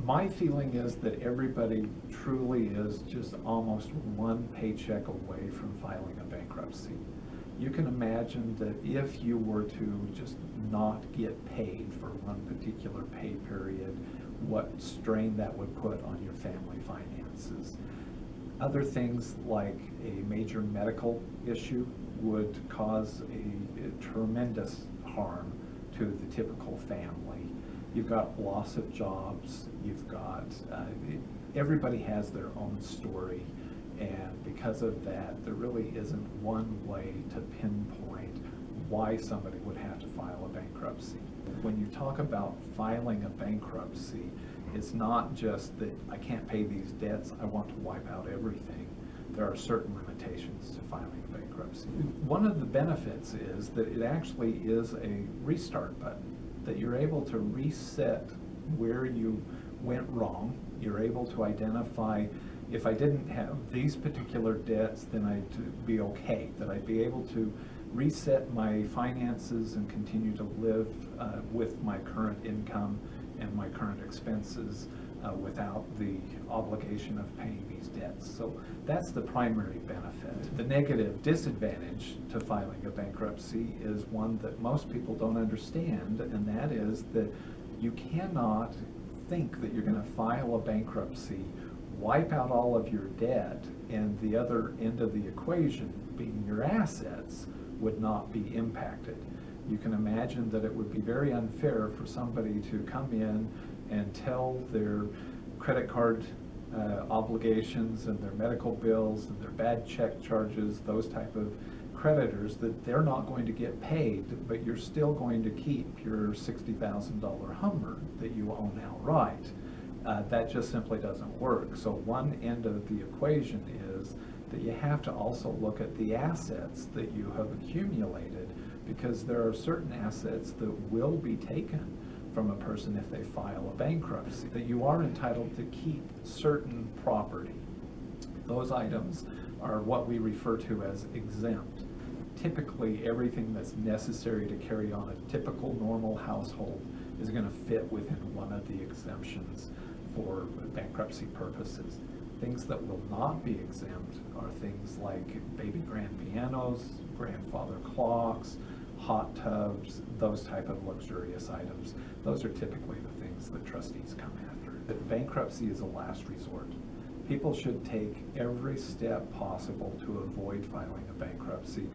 My feeling is that everybody truly is just almost one paycheck away from filing a bankruptcy. You can imagine that if you were to just not get paid for one particular pay period, what strain that would put on your family finances. Other things like a major medical issue would cause a tremendous harm to the typical family. You've got loss of jobs, you've got, everybody has their own story, and because of that, there really isn't one way to pinpoint why somebody would have to file a bankruptcy. When you talk about filing a bankruptcy, it's not just that I can't pay these debts, I want to wipe out everything. There are certain limitations to filing a bankruptcy. One of the benefits is that it actually is a restart button, that you're able to reset where you went wrong. You're able to identify, if I didn't have these particular debts, then I'd be okay, that I'd be able to reset my finances and continue to live with my current income and my current expenses without the obligation of paying these debts. So that's the primary benefit. The negative disadvantage to filing a bankruptcy is one that most people don't understand, and that is that you cannot think that you're going to file a bankruptcy, wipe out all of your debt, and the other end of the equation, being your assets, would not be impacted. You can imagine that it would be very unfair for somebody to come in and tell their credit card obligations and their medical bills and their bad check charges, those type of creditors, that they're not going to get paid, but you're still going to keep your $60,000 Hummer that you own outright. That just simply doesn't work. So one end of the equation is that you have to also look at the assets that you have accumulated, because there are certain assets that will be taken from a person if they file a bankruptcy, that you are entitled to keep certain property. Those items are what we refer to as exempt. Typically, everything that's necessary to carry on a typical normal household is going to fit within one of the exemptions for bankruptcy purposes. Things that will not be exempt are things like baby grand pianos, grandfather clocks, hot tubs, those type of luxurious items. Those are typically the things that trustees come after. That bankruptcy is a last resort. People should take every step possible to avoid filing a bankruptcy.